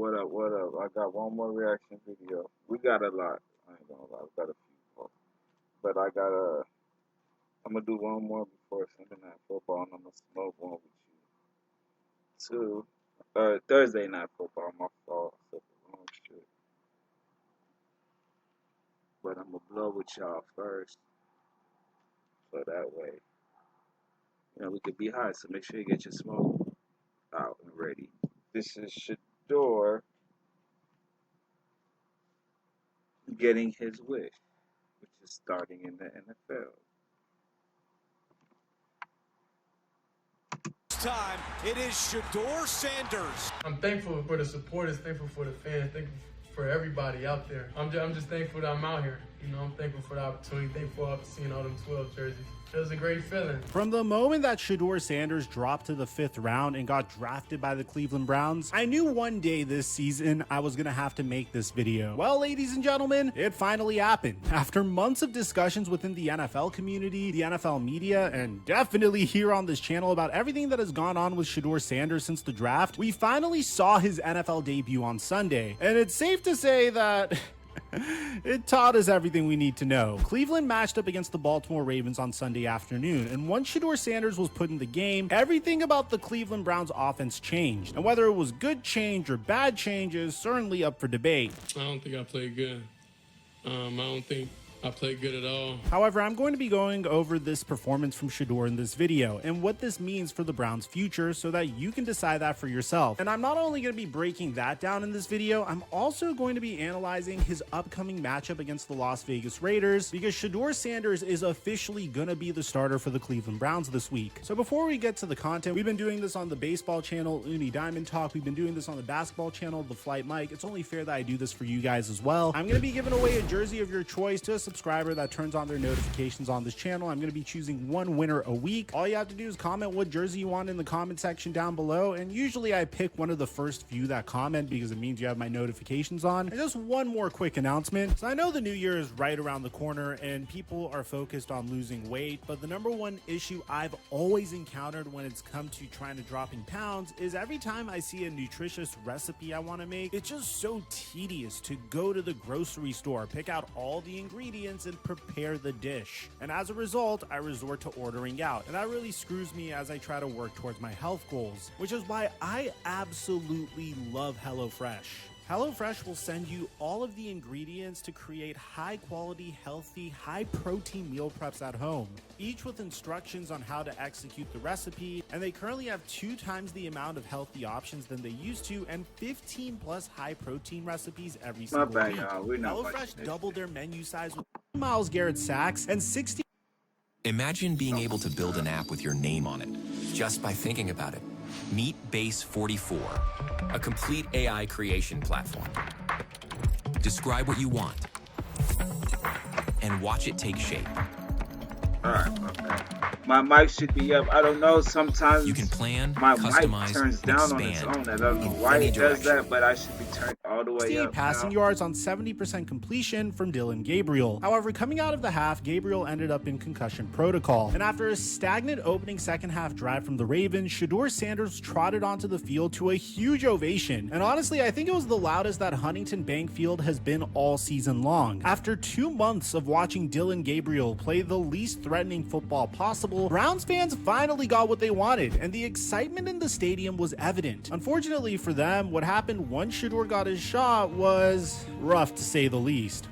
What up? What up? I got one more reaction video. We got a lot. I ain't gonna lie. We got a few more. But I'm gonna do one more before Sunday Night Football, and I'm gonna smoke one with you too. Thursday Night Football. My fault. I said the wrong shit. But I'm gonna blow with y'all first, so that way, we could be high. So make sure you get your smoke out and ready. This is Shedeur getting his wish, which is starting in the NFL. Time it is Shedeur Sanders. I'm thankful for the supporters, thankful for the fans, thankful for everybody out there. I'm just thankful that I'm out here. I'm thankful for the opportunity, thankful for seeing all them 12 jerseys. It was a great feeling. From the moment that Shedeur Sanders dropped to the 5th round and got drafted by the Cleveland Browns, I knew one day this season I was gonna have to make this video. Well, ladies and gentlemen, it finally happened. After months of discussions within the NFL community, the NFL media, and definitely here on this channel about everything that has gone on with Shedeur Sanders since the draft, we finally saw his NFL debut on Sunday. And it's safe to say that it taught us everything we need to know. Cleveland matched up against the Baltimore Ravens on Sunday afternoon, and once Shedeur Sanders was put in the game, everything about the Cleveland Browns offense changed. And whether it was good change or bad change is certainly up for debate. I don't think I played good. I don't think I played good at all. However, I'm going to be going over this performance from Shedeur in this video and what this means for the Browns' future so that you can decide that for yourself. And I'm not only going to be breaking that down in this video, I'm also going to be analyzing his upcoming matchup against the Las Vegas Raiders, because Shedeur Sanders is officially going to be the starter for the Cleveland Browns this week. So before we get to the content, we've been doing this on the baseball channel, Uni Diamond Talk. We've been doing this on the basketball channel, The Flight Mike. It's only fair that I do this for you guys as well. I'm going to be giving away a jersey of your choice to a subscriber that turns on their notifications on this channel. I'm going to be choosing one winner a week. All you have to do is comment what jersey you want in the comment section down below, and usually I pick one of the first few that comment because it means you have my notifications on. And just one more quick announcement. So I know the new year is right around the corner and people are focused on losing weight, but the number one issue I've always encountered when it's come to trying to dropping pounds is every time I see a nutritious recipe I want to make, it's just so tedious to go to the grocery store, pick out all the ingredients, and prepare the dish. And as a result, I resort to ordering out. And that really screws me as I try to work towards my health goals, which is why I absolutely love HelloFresh. HelloFresh will send you all of the ingredients to create high quality, healthy, high protein meal preps at home, each with instructions on how to execute the recipe. And they currently have 2 times the amount of healthy options than they used to, and 15 plus high protein recipes every single week. HelloFresh doubled their menu size with Myles Garrett sacks and 60. Imagine being able to build an app with your name on it, just by thinking about it. Meet Base 44, a complete AI creation platform. Describe what you want, and watch it take shape. Alright, okay. My mic should be up. I don't know, sometimes you can plan, my customize, mic turns down on its own. I don't know why it does that, but I should be turned all the way up. Passing yards on 70% completion from Dillon Gabriel. However, coming out of the half, Gabriel ended up in concussion protocol. And after a stagnant opening second half drive from the Ravens, Shedeur Sanders trotted onto the field to a huge ovation. And honestly, I think it was the loudest that Huntington Bank Field has been all season long. After 2 months of watching Dillon Gabriel play the least threatening football possible, Browns fans finally got what they wanted, and the excitement in the stadium was evident. Unfortunately for them, what happened once Shedeur got his shot was rough to say the least.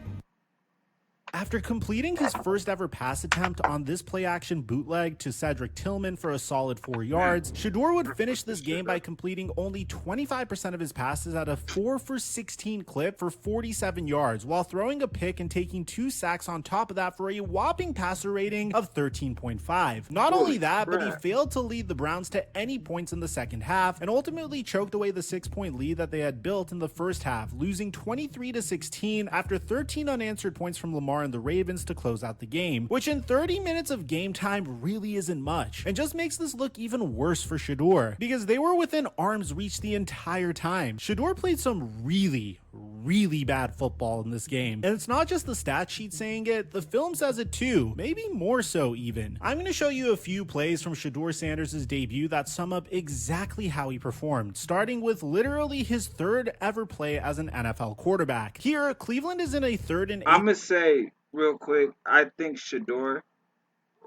After completing his first ever pass attempt on this play action bootleg to Cedric Tillman for a solid 4 yards, Shedeur would finish this game by completing only 25% of his passes at a 4 for 16 clip for 47 yards, while throwing a pick and taking 2 sacks on top of that for a whopping passer rating of 13.5. Not only that, but he failed to lead the Browns to any points in the second half and ultimately choked away the 6-point lead that they had built in the first half, losing 23-16 after 13 unanswered points from Lamar and the Ravens to close out the game, which in 30 minutes of game time really isn't much, and just makes this look even worse for Shedeur because they were within arm's reach the entire time. Shedeur played some really really bad football in this game. And it's not just the stat sheet saying it, the film says it too, maybe more so even. I'm going to show you a few plays from Shedeur Sanders' debut that sum up exactly how he performed, starting with literally his third ever play as an NFL quarterback. Here, Cleveland is in a 3rd and 8. I'm going to say real quick, I think Shedeur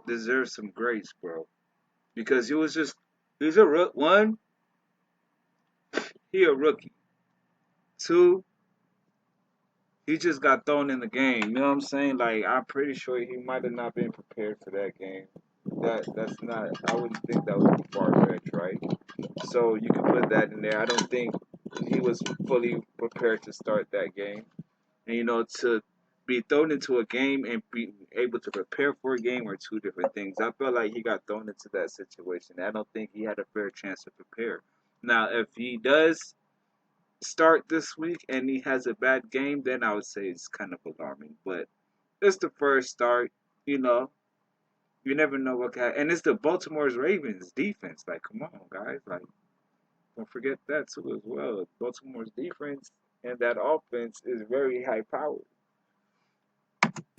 deserves some grace, bro. Because he's a rookie. He a rookie. 2, he just got thrown in the game. You know what I'm saying? Like, I'm pretty sure he might have not been prepared for that game. That's not, I wouldn't think that would be far-fetched, right? So you can put that in there. I don't think he was fully prepared to start that game. And, you know, to be thrown into a game and be able to prepare for a game are two different things. I felt like he got thrown into that situation. I don't think he had a fair chance to prepare. Now, if he does start this week and he has a bad game, then I would say it's kind of alarming. But it's the first start, you know. You never know what kind. And it's the Baltimore's Ravens defense. Like, come on, guys. Like, don't forget that too as well. Baltimore's defense and that offense is very high powered.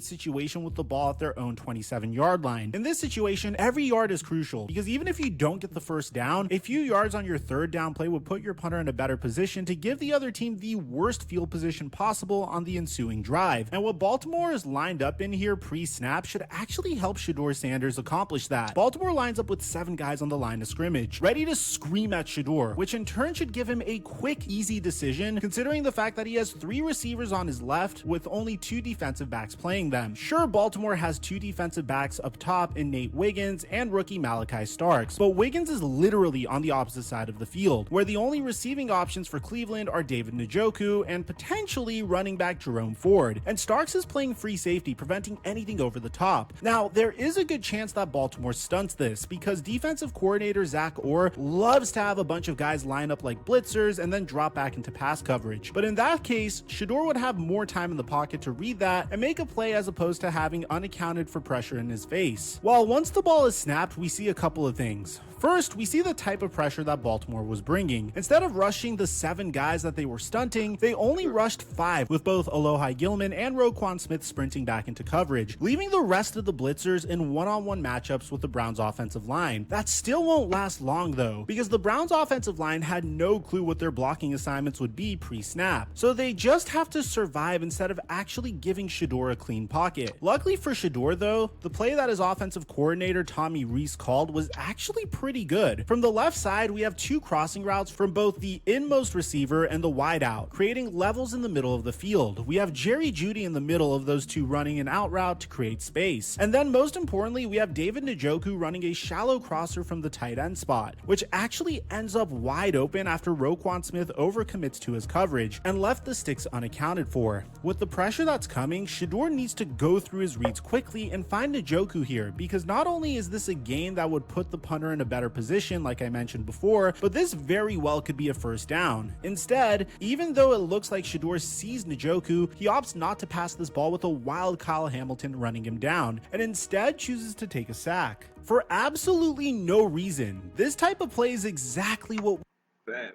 Situation with the ball at their own 27-yard line. In this situation, every yard is crucial because even if you don't get the first down, a few yards on your 3rd down play would put your punter in a better position to give the other team the worst field position possible on the ensuing drive. And what Baltimore is lined up in here pre-snap should actually help Shedeur Sanders accomplish that. Baltimore lines up with 7 guys on the line of scrimmage, ready to scream at Shedeur, which in turn should give him a quick, easy decision considering the fact that he has 3 receivers on his left with only 2 defensive backs playing them. Sure, Baltimore has 2 defensive backs up top in Nate Wiggins and rookie Malachi Starks, but Wiggins is literally on the opposite side of the field, where the only receiving options for Cleveland are David Njoku and potentially running back Jerome Ford, and Starks is playing free safety, preventing anything over the top. Now, there is a good chance that Baltimore stunts this, because defensive coordinator Zach Orr loves to have a bunch of guys line up like blitzers and then drop back into pass coverage, but in that case, Shedeur would have more time in the pocket to read that and make a play as opposed to having unaccounted for pressure in his face. Well, once the ball is snapped, we see a couple of things. First, we see the type of pressure that Baltimore was bringing. Instead of rushing the 7 guys that they were stunting, they only rushed 5, with both Alohi Gilman and Roquan Smith sprinting back into coverage, leaving the rest of the blitzers in one-on-one matchups with the Browns offensive line. That still won't last long though, because the Browns offensive line had no clue what their blocking assignments would be pre-snap, so they just have to survive instead of actually giving Shedeur a clean pocket. Luckily for Shedeur though, the play that his offensive coordinator Tommy Rees called was actually pretty good. From the left side, we have 2 crossing routes from both the inmost receiver and the wideout, creating levels in the middle of the field. We have Jerry Jeudy in the middle of those 2 running an out route to create space. And then most importantly, we have David Njoku running a shallow crosser from the tight end spot, which actually ends up wide open after Roquan Smith overcommits to his coverage and left the sticks unaccounted for. With the pressure that's coming, Shedeur needs to go through his reads quickly and find Njoku here, because not only is this a gain that would put the punter in a better position like I mentioned before, but this very well could be a first down. Instead, even though it looks like Shedeur sees Njoku, he opts not to pass this ball with a wild Kyle Hamilton running him down, and instead chooses to take a sack. For absolutely no reason. This type of play is exactly what... Man.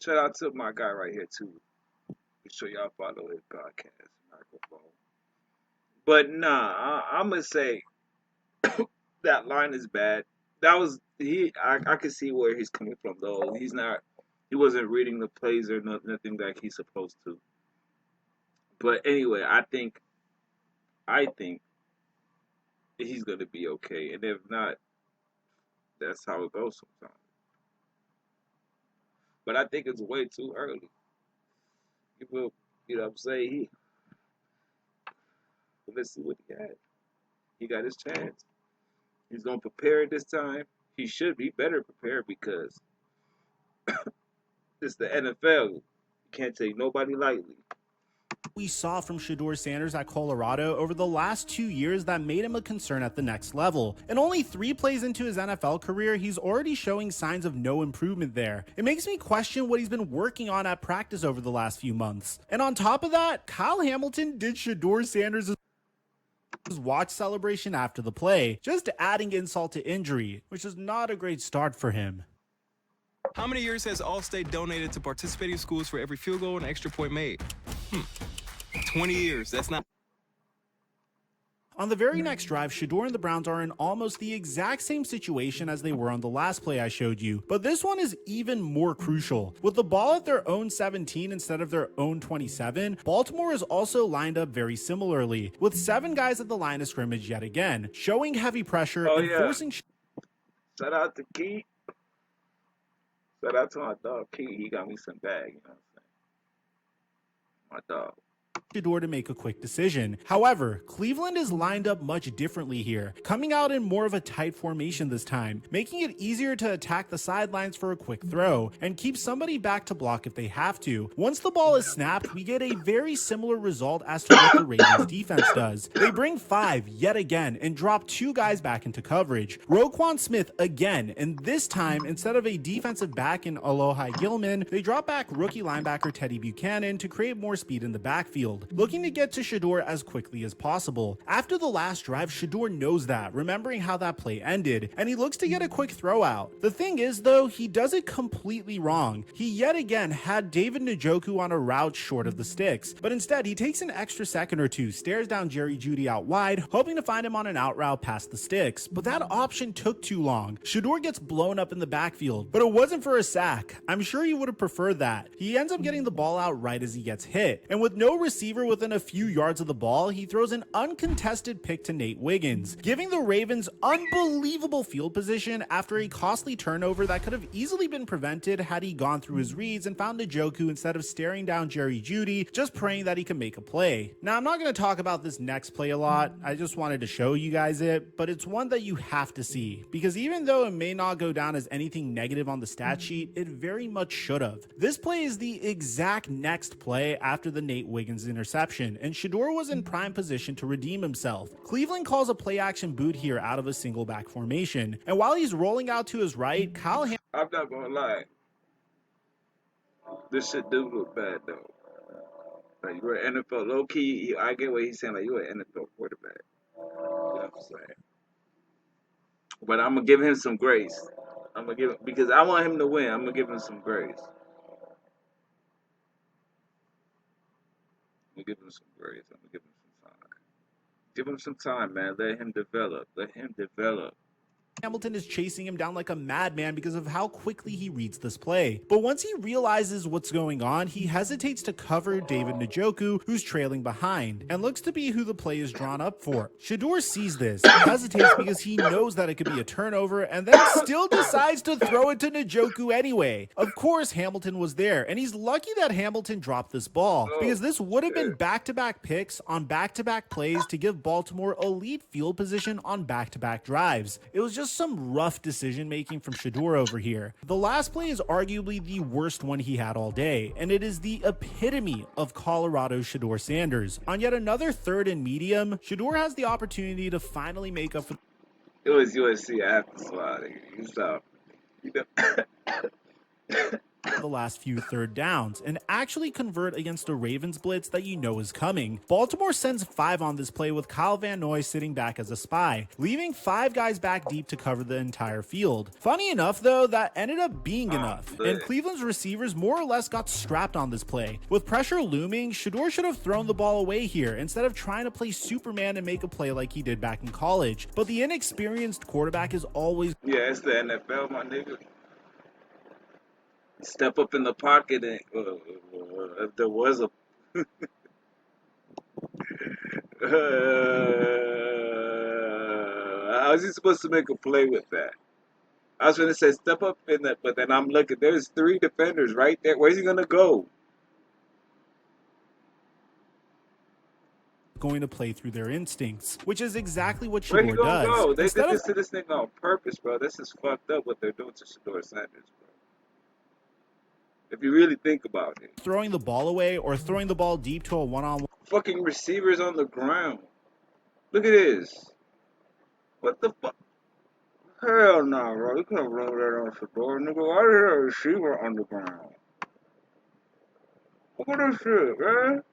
Shout out to my guy right here too. Make sure y'all follow his podcast, microphone. But nah, I'm gonna say that line is bad. That was I can see where he's coming from though. He wasn't reading the plays or nothing like he's supposed to. But anyway, I think he's gonna be okay. And if not, that's how it goes sometimes. But I think it's way too early. You know what I'm saying? Let's see what he had. He got his chance. He's going to prepare this time. He should be better prepared because it's the NFL. You can't take nobody lightly. We saw from Shedeur Sanders at Colorado over the last 2 years that made him a concern at the next level. And only 3 plays into his NFL career, he's already showing signs of no improvement there. It makes me question what he's been working on at practice over the last few months. And on top of that, Kyle Hamilton did Shedeur Sanders' watch celebration after the play, just adding insult to injury, which is not a great start for him. How many years has Allstate donated to participating schools for every field goal and extra point made? 20 years. That's not... On the very next drive, Shedeur and the Browns are in almost the exact same situation as they were on the last play I showed you, but this one is even more crucial. With the ball at their own 17 instead of their own 27, Baltimore is also lined up very similarly, with 7 guys at the line of scrimmage yet again, showing heavy pressure and forcing... Shout out to Key. Shout out to my dog Key. He got me some bag, you know what I'm saying? My dog. Shedeur to make a quick decision. However, Cleveland is lined up much differently here, coming out in more of a tight formation this time, making it easier to attack the sidelines for a quick throw and keep somebody back to block if they have to. Once the ball is snapped, we get a very similar result as to what the Ravens defense does. They bring 5 yet again and drop 2 guys back into coverage. Roquan Smith again, and this time, instead of a defensive back in Alohi Gilman, they drop back rookie linebacker Teddy Buchanan to create more speed in the backfield, looking to get to Shedeur as quickly as possible. After the last drive, Shedeur knows that, remembering how that play ended, and he looks to get a quick throw out. The thing is though, he does it completely wrong. He yet again had David Njoku on a route short of the sticks, but instead he takes an extra second or two, stares down Jerry Jeudy out wide, hoping to find him on an out route past the sticks, but that option took too long. Shedeur gets blown up in the backfield, but it wasn't for a sack. I'm sure he would have preferred that. He ends up getting the ball out right as he gets hit, and with no receiver within a few yards of the ball, he throws an uncontested pick to Nate Wiggins, giving the Ravens unbelievable field position after a costly turnover that could have easily been prevented had he gone through his reads and found Njoku instead of staring down Jerry Jeudy, just praying that he can make a play. Now, I'm not going to talk about this next play a lot. I just wanted to show you guys it, but it's one that you have to see, because even though it may not go down as anything negative on the stat sheet, it very much should have. This play is the exact next play after the Nate Wiggins interception, and Shedeur was in prime position to redeem himself. Cleveland calls a play action boot here out of a single back formation, and while he's rolling out to his right, I'm not gonna lie, this shit do look bad though. Like, you're an NFL low key. I get what he's saying. Like, you're an NFL quarterback. You know what I'm saying? But I'm gonna give him some grace. I'm gonna give him, because I want him to win. I'm gonna give him some grace. I'm gonna give him some grace. I'm gonna give him some time. Give him some time, man. Let him develop. Let him develop. Hamilton is chasing him down like a madman because of how quickly he reads this play. But once he realizes what's going on, he hesitates to cover David Njoku, who's trailing behind, and looks to be who the play is drawn up for. Shedeur sees this, hesitates because he knows that it could be a turnover, and then still decides to throw it to Njoku anyway. Of course, Hamilton was there, and he's lucky that Hamilton dropped this ball, because this would have been back-to-back picks on back-to-back plays to give Baltimore elite field position on back-to-back drives. It was just some rough decision making from Shedeur over here. The last play is arguably the worst one he had all day, and it is the epitome of Colorado's Shedeur Sanders. On yet another 3rd and medium, Shedeur has the opportunity to finally make up for... It was USC after swat. So, the last few 3rd downs and actually convert against a Ravens blitz that you know is coming. Baltimore sends 5 on this play with Kyle Van Noy sitting back as a spy, leaving 5 guys back deep to cover the entire field. Funny enough though, that ended up being enough, and Cleveland's receivers more or less got strapped on this play. With pressure looming, Shedeur should have thrown the ball away here instead of trying to play Superman and make a play like he did back in college. But the inexperienced quarterback is always... Yeah, it's the NFL, my nigga. Step up in the pocket and if there was a how is he supposed to make a play with that? I was going to say step up in that, but then I'm looking, there's 3 defenders right there. Where's he going to go? Going to play through their instincts, which is exactly what Where he Shedeur gonna does. go? They did this to this nigga on purpose, bro. This is fucked up what they're doing to Shedeur Sanders, bro. If you really think about it. Throwing the ball away or throwing the ball deep to a one-on-one. Fucking receivers on the ground. Look at this. What the fuck? Hell no, bro. You couldn't run that on Shedeur, nigga. Why is there a receiver on the ground? Look at this shit, man.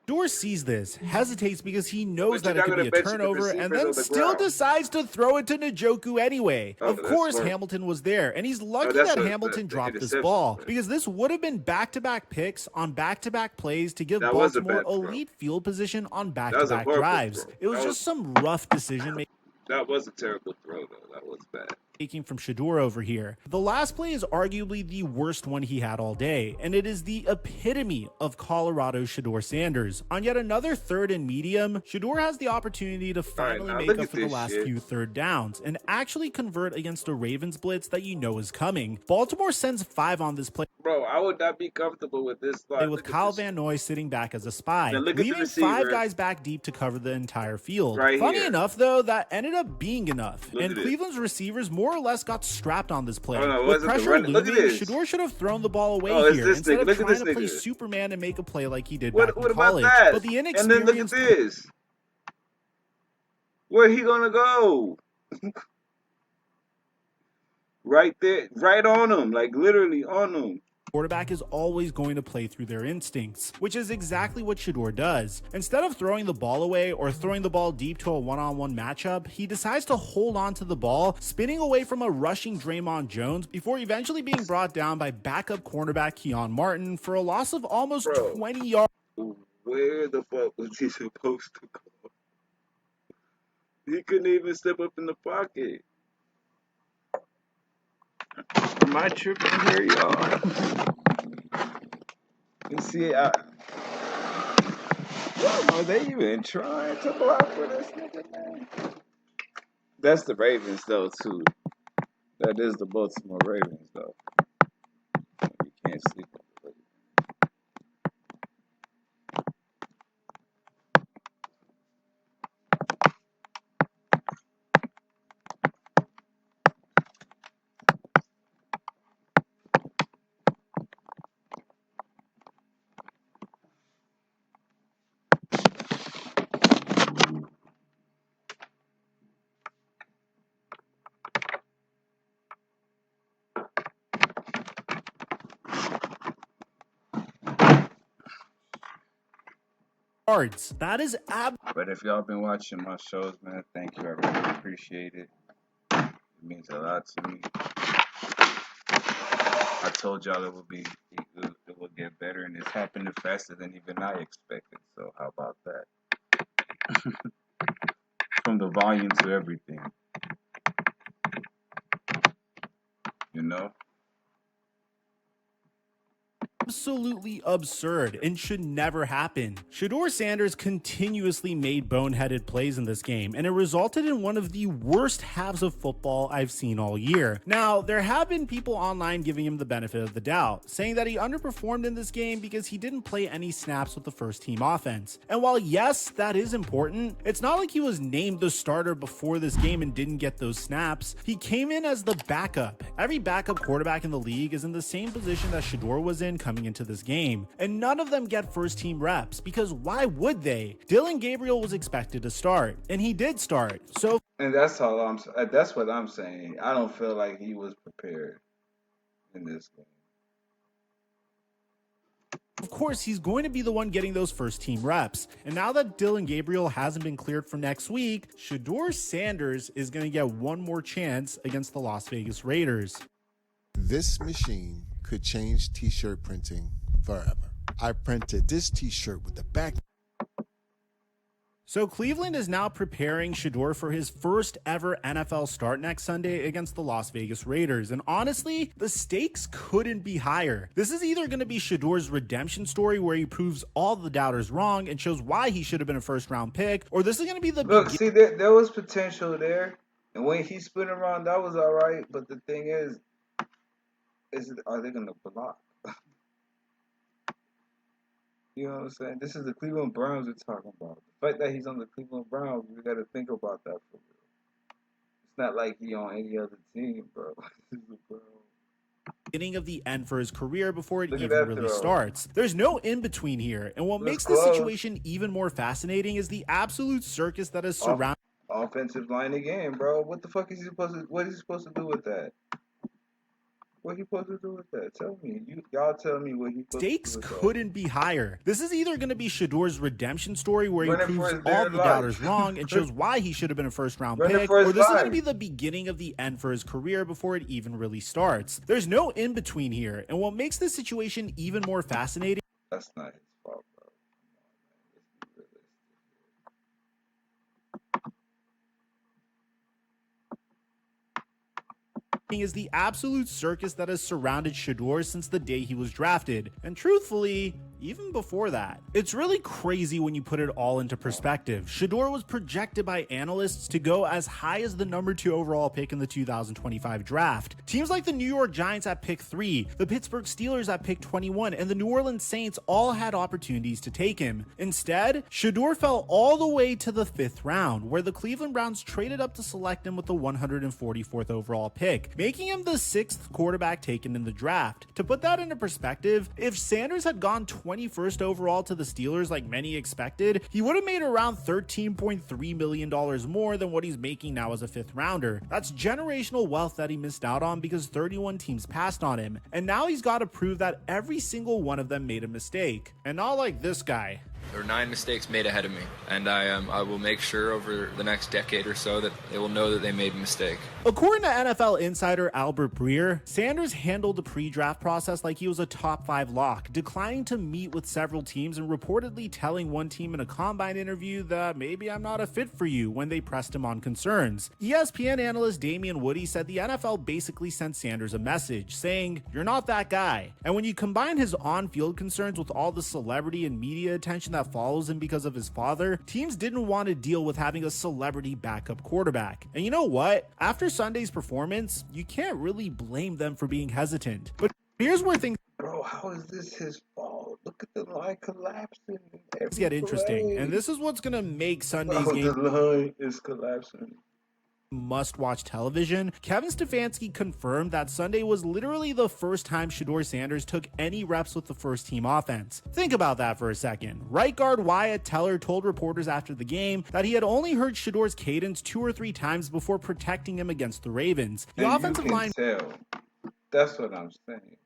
Shedeur Shedeur sees this, hesitates because he knows But that you're it not could be gonna a bench the turnover, and receivers then on the still ground. decides to throw it to Njoku anyway. Oh, Of that's course, smart. Hamilton was there, and he's No, lucky that's that the Hamilton dropped this interception ball, play. because this would have been back-to-back picks on back-to-back plays to give That was a Baltimore bad throw. elite field position on That was a back-to-back horrible drives. throw. It was just some rough decision making. That was a terrible throw, though. That was bad. Taking from Shedeur over here. The last play is arguably the worst one he had all day, and it is the epitome of Colorado's Shedeur Sanders. On yet another 3rd and medium, Shedeur has the opportunity to finally now make look up at for the this last shit. few third downs and actually convert against a Ravens blitz that you know is coming. Baltimore sends 5 on this play, Bro, I would not be comfortable with this slot. with Kyle Van Noy sitting back as a spy, Now look at the leaving receiver. 5 guys back deep to cover the entire field. Right Funny here. enough, though, that ended up being enough, Look and at it. Cleveland's receivers more or less got strapped on this play. Oh, no, With wasn't the pressure run- look at looming, this. Shedeur should have thrown the ball away Oh, it's here this instead nigga. of Look at trying this to play nigga. Superman and make a play like he did What back in about college. that? But the And then look at inexperience. this. Where he gonna go? Right there, right on him, like literally on him. Quarterback is always going to play through their instincts, which is exactly what Shedeur does. Instead of throwing the ball away or throwing the ball deep to a one-on-one matchup, he decides to hold on to the ball, spinning away from a rushing Draymond Jones before eventually being brought down by backup cornerback Keon Martin for a loss of almost Bro. 20 yards. Where the fuck was he supposed to go? He couldn't even step up in the pocket. Am I tripping here, y'all? You see, are they even trying to block for this nigga, man? That's the Ravens, though, too. That is the Baltimore Ravens, though. You can't sleep on the Ravens. That is But if y'all been watching my shows, man, thank you. I really appreciate it. It means a lot to me. I told y'all it will get better, and it's happening faster than even I expected. So how about that? From the volume to everything, you know. absolutely absurd and should never happen. Shedeur Sanders continuously made boneheaded plays in this game, and it resulted in one of the worst halves of football I've seen all year. Now, there have been people online giving him the benefit of the doubt, saying that he underperformed in this game because he didn't play any snaps with the first team offense. And while yes, that is important, it's not like he was named the starter before this game and didn't get those snaps. He came in as the backup. Every backup quarterback in the league is in the same position that Shedeur was in coming into this game, and none of them get first team reps, because why would they? Dylan Gabriel was expected to start, and he did start. So, And that's what I'm saying. I don't feel like he was prepared in this game. of course, he's going to be the one getting those first team reps. And now that Dylan Gabriel hasn't been cleared for next week, Shedeur Sanders is going to get one more chance against the Las Vegas Raiders. This machine could change t-shirt printing forever. I printed this t-shirt with the back. So Cleveland is now preparing Shedeur for his first ever NFL start next Sunday against the Las Vegas Raiders. And honestly, the stakes couldn't be higher. This is either going to be Shedeur's redemption story where he proves all the doubters wrong and shows why he should have been a first round pick, or this is going to be the Look, see, there was potential there, and when he spun around, that was all right. But the thing is are they gonna block? You know what I'm saying? This is the Cleveland Browns we're talking about. The fact that he's on the Cleveland Browns, we got to think about that for real. It's not like he on any other team, bro. This is the Browns. Beginning of the end for his career before it Look at even that really throw. starts. There's no in between here, and what makes close. this situation even more fascinating is the absolute circus that is surrounding Offensive line again, bro. What the fuck is he supposed to? What is he supposed to do with that? What he supposed to do with that? Tell me. Y'all tell me what he supposed Stakes to do with that. couldn't be higher. This is either going to be Shedeur's redemption story where he Running proves for his all dear the life. doubters wrong and shows why he should have been a first-round Running pick, for his or this is going to life. be the beginning of the end for his career before it even really starts. There's no in-between here, and what makes this situation even more fascinating That's not his fault, bro. Come on, man. Let's be realistic. is the absolute circus that has surrounded Shedeur since the day he was drafted, and truthfully, even before that. It's really crazy when you put it all into perspective. Shedeur was projected by analysts to go as high as the number 2 overall pick in the 2025 draft. Teams like the New York Giants at pick 3, the Pittsburgh Steelers at pick 21, and the New Orleans Saints all had opportunities to take him. Instead, Shedeur fell all the way to the 5th round, where the Cleveland Browns traded up to select him with the 144th overall pick, making him the 6th quarterback taken in the draft. To put that into perspective, if Sanders had gone 21st overall to the Steelers like many expected, he would have made around $13.3 million more than what he's making now as a 5th rounder. That's generational wealth that he missed out on because 31 teams passed on him, and now he's got to prove that every single one of them made a mistake. And not like this guy. There were 9 mistakes made ahead of me, and I will make sure over the next decade or so that they will know that they made a mistake. According to NFL insider Albert Breer, Sanders handled the pre-draft process like he was a top 5 lock, declining to meet with several teams and reportedly telling one team in a combine interview that maybe I'm not a fit for you when they pressed him on concerns. ESPN analyst Damian Woody said the NFL basically sent Sanders a message saying, "You're not that guy." And when you combine his on-field concerns with all the celebrity and media attention that follows him because of his father, teams didn't want to deal with having a celebrity backup quarterback. And you know what? After Sunday's performance, you can't really blame them for being hesitant. But here's where things Bro, how is this his fault? Look at the line collapsing. get interesting. And this is what's going to make Sunday's Bro, game the line is collapsing. must-watch television. Kevin Stefanski confirmed that Sunday was literally the first time Shedeur Sanders took any reps with the first-team offense. Think about that for a second. Right guard Wyatt Teller told reporters after the game that he had only heard Shedeur's cadence 2 or 3 times before protecting him against the Ravens. The And offensive you can line tell. That's what I'm saying.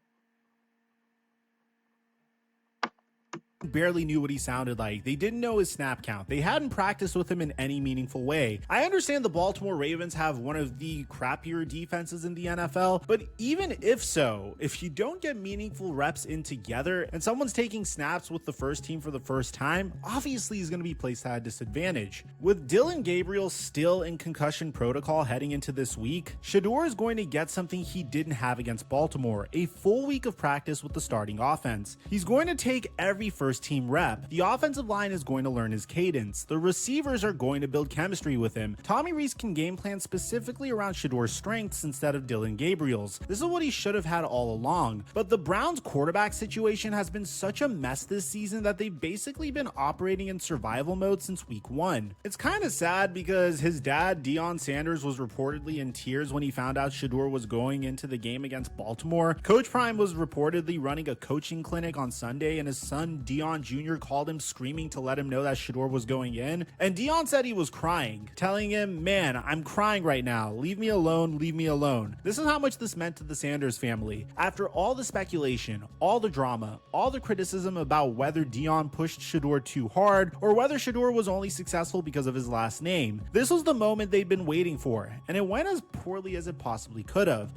barely knew what he sounded like. They didn't know his snap count. They hadn't practiced with him in any meaningful way. I understand the Baltimore Ravens have one of the crappier defenses in the NFL, but even if so, if you don't get meaningful reps in together and someone's taking snaps with the first team for the first time, obviously he's going to be placed at a disadvantage. With Dylan Gabriel still in concussion protocol heading into this week, Shedeur is going to get something he didn't have against Baltimore, a full week of practice with the starting offense. He's going to take every first team rep. The offensive line is going to learn his cadence. The receivers are going to build chemistry with him. Tommy Rees can game plan specifically around Shedeur's strengths instead of Dylan Gabriel's. This is what he should have had all along. But the Browns quarterback situation has been such a mess this season that they've basically been operating in survival mode since week 1. It's kind of sad because his dad, Deion Sanders, was reportedly in tears when he found out Shedeur was going into the game against Baltimore. Coach Prime was reportedly running a coaching clinic on Sunday, and his son, Deion Jr., called him screaming to let him know that Shedeur was going in. And Deion said he was crying, telling him, "Man, I'm crying right now. Leave me alone, leave me alone." This is how much this meant to the Sanders family. After all the speculation, all the drama, all the criticism about whether Deion pushed Shedeur too hard or whether Shedeur was only successful because of his last name, this was the moment they'd been waiting for, and it went as poorly as it possibly could have.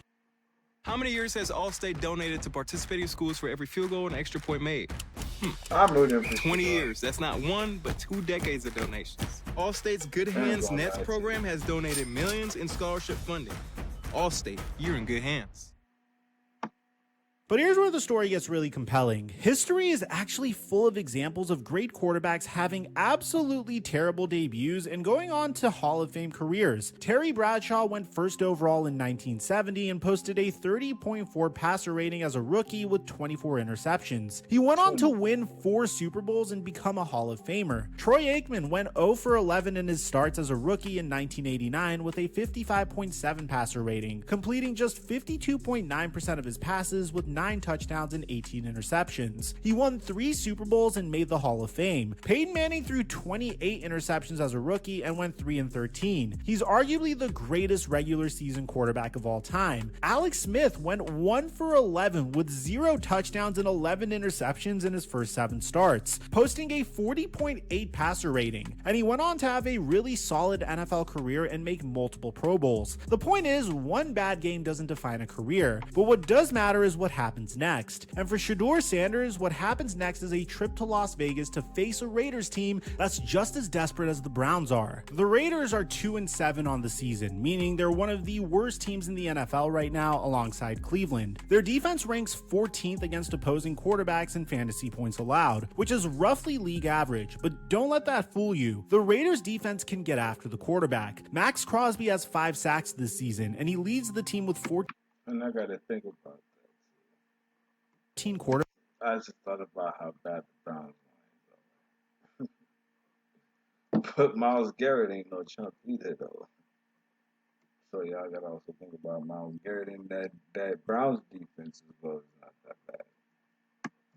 How many years has Allstate donated to participating schools for every field goal and extra point made? I'm rooting for 20 Shedeur. years. That's not 1, but 2 decades of donations. Allstate's Good Hands all Nets right. program has donated millions in scholarship funding. Allstate, you're in good hands. But here's where the story gets really compelling. History is actually full of examples of great quarterbacks having absolutely terrible debuts and going on to Hall of Fame careers. Terry Bradshaw went first overall in 1970 and posted a 30.4 passer rating as a rookie with 24 interceptions. He went on to win 4 Super Bowls and become a Hall of Famer. Troy Aikman went 0 for 11 in his starts as a rookie in 1989 with a 55.7 passer rating, completing just 52.9% of his passes with 9 touchdowns and 18 interceptions. He won 3 Super Bowls and made the Hall of Fame. Peyton Manning threw 28 interceptions as a rookie and went 3-13. He's arguably the greatest regular season quarterback of all time. Alex Smith went 1 for 11 with 0 touchdowns and 11 interceptions in his first 7 starts, posting a 40.8 passer rating, and he went on to have a really solid NFL career and make multiple Pro Bowls. The point is, one bad game doesn't define a career, but what does matter is what happens next. And for Shedeur Sanders, what happens next is a trip to Las Vegas to face a Raiders team that's just as desperate as the Browns are. The Raiders are 2-7 on the season, meaning they're one of the worst teams in the NFL right now alongside Cleveland. Their defense ranks 14th against opposing quarterbacks in fantasy points allowed, which is roughly league average, but don't let that fool you. The Raiders defense can get after the quarterback. Max Crosby has 5 sacks this season, and he leads the team with 14 And I got to think about that. quarterbacks. I just thought about how bad the Browns were. But Myles Garrett ain't no chump either, though. So y'all got to also think about Myles Garrett and that Browns defense as well is not that bad.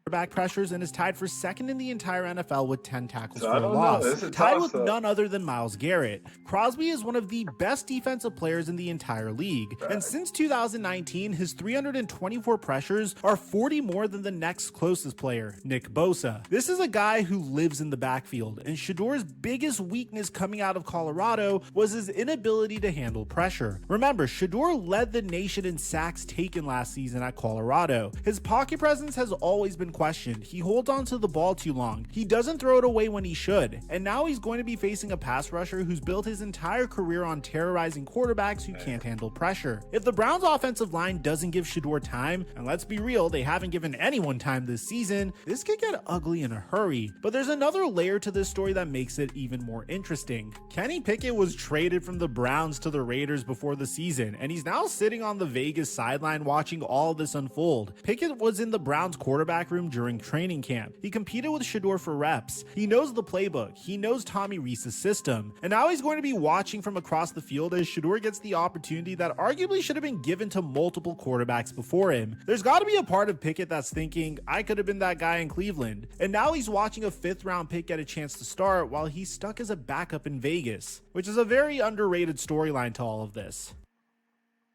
Quarterback pressures and is tied for second in the entire NFL with 10 tackles So for I a don't loss, know. It's a tied with toss-up. none other than Myles Garrett. Crosby is one of the best defensive players in the entire league, and since 2019, his 324 pressures are 40 more than the next closest player, Nick Bosa. This is a guy who lives in the backfield, and Shedeur's biggest weakness coming out of Colorado was his inability to handle pressure. Remember, Shedeur led the nation in sacks taken last season at Colorado. His pocket presence has always been questioned. He holds on to the ball too long. He doesn't throw it away when he should. And now he's going to be facing a pass rusher who's built his entire career on terrorizing quarterbacks who can't handle pressure. If the Browns offensive line doesn't give Shedeur time, and let's be real, they haven't given anyone time this season, this could get ugly in a hurry. But there's another layer to this story that makes it even more interesting. Kenny Pickett was traded from the Browns to the Raiders before the season, and he's now sitting on the Vegas sideline watching all this unfold. Pickett was in the Browns quarterback room during training camp. He competed with Shedeur for reps. He knows the playbook. He knows Tommy Rees's system. And now he's going to be watching from across the field as Shedeur gets the opportunity that arguably should have been given to multiple quarterbacks before him. There's got to be a part of Pickett that's thinking, I could have been that guy in Cleveland. And now he's watching a 5th round pick get a chance to start while he's stuck as a backup in Vegas, which is a very underrated storyline to all of this.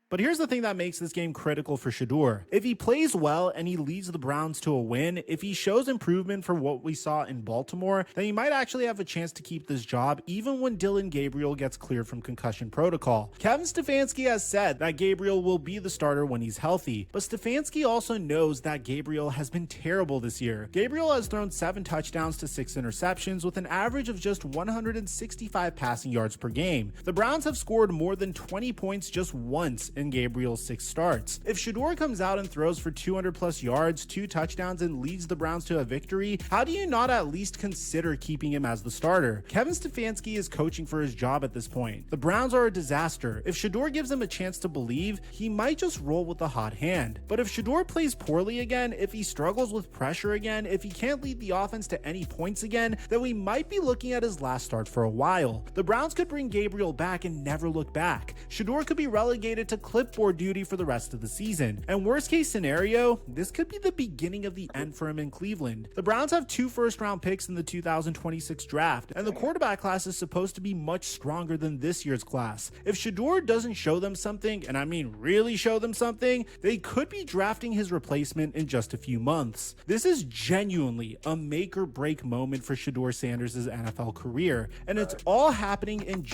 But here's the thing that makes this game critical for Shedeur. If he plays well and he leads the Browns to a win, if he shows improvement from what we saw in Baltimore, then he might actually have a chance to keep this job even when Dillon Gabriel gets cleared from concussion protocol. Kevin Stefanski has said that Gabriel will be the starter when he's healthy, but Stefanski also knows that Gabriel has been terrible this year. Gabriel has thrown 7 touchdowns to 6 interceptions with an average of just 165 passing yards per game. The Browns have scored more than 20 points just once in Gabriel's 6 starts. If Shedeur comes out and throws for 200 plus yards, 2 touchdowns, and leads the Browns to a victory, how do you not at least consider keeping him as the starter? Kevin Stefanski is coaching for his job at this point. The Browns are a disaster. If Shedeur gives him a chance to believe, he might just roll with the hot hand. But if Shedeur plays poorly again, if he struggles with pressure again, if he can't lead the offense to any points again, then we might be looking at his last start for a while. The Browns could bring Gabriel back and never look back. Shedeur could be relegated to clipboard duty for the rest of the season. And worst case scenario, this could be the beginning of the end for him in Cleveland. The Browns have 2 first-round picks in the 2026 draft, and the quarterback class is supposed to be much stronger than this year's class. If Shedeur doesn't show them something, and I mean really show them something, they could be drafting his replacement in just a few months. This is genuinely a make or break moment for Shedeur Sanders' NFL career, and it's all happening in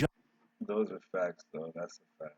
Those are facts, though. That's a fact.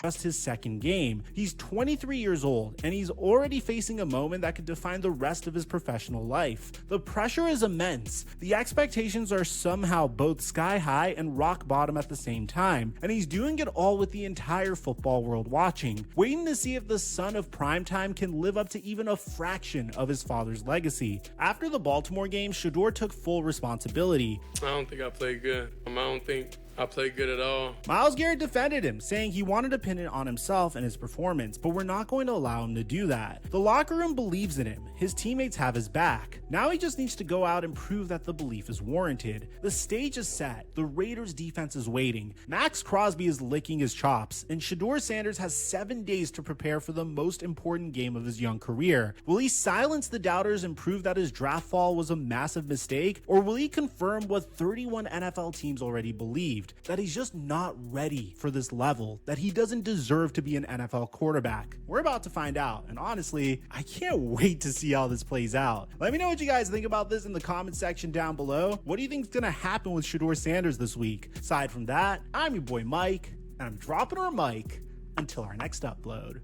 just his 2nd game. He's 23 years old, and he's already facing a moment that could define the rest of his professional life. The pressure is immense. The expectations are somehow both sky high and rock bottom at the same time, and he's doing it all with the entire football world watching, waiting to see if the son of primetime can live up to even a fraction of his father's legacy. After the Baltimore game, Shedeur took full responsibility. I don't think I played good. I don't think I played good at all. Myles Garrett defended him, saying he wanted to pin it on himself and his performance, but we're not going to allow him to do that. The locker room believes in him. His teammates have his back. Now he just needs to go out and prove that the belief is warranted. The stage is set. The Raiders defense is waiting. Max Crosby is licking his chops, and Shedeur Sanders has 7 days to prepare for the most important game of his young career. Will he silence the doubters and prove that his draft fall was a massive mistake, or will he confirm what 31 NFL teams already believed, that he's just not ready for this level, that he doesn't deserve to be an NFL quarterback? We're about to find out, and honestly, I can't wait to see how this plays out. Let me know what you guys think about this in the comment section down below. What do you think is going to happen with Shedeur Sanders this week? Aside from that, I'm your boy Mike, and I'm dropping our mic until our next upload.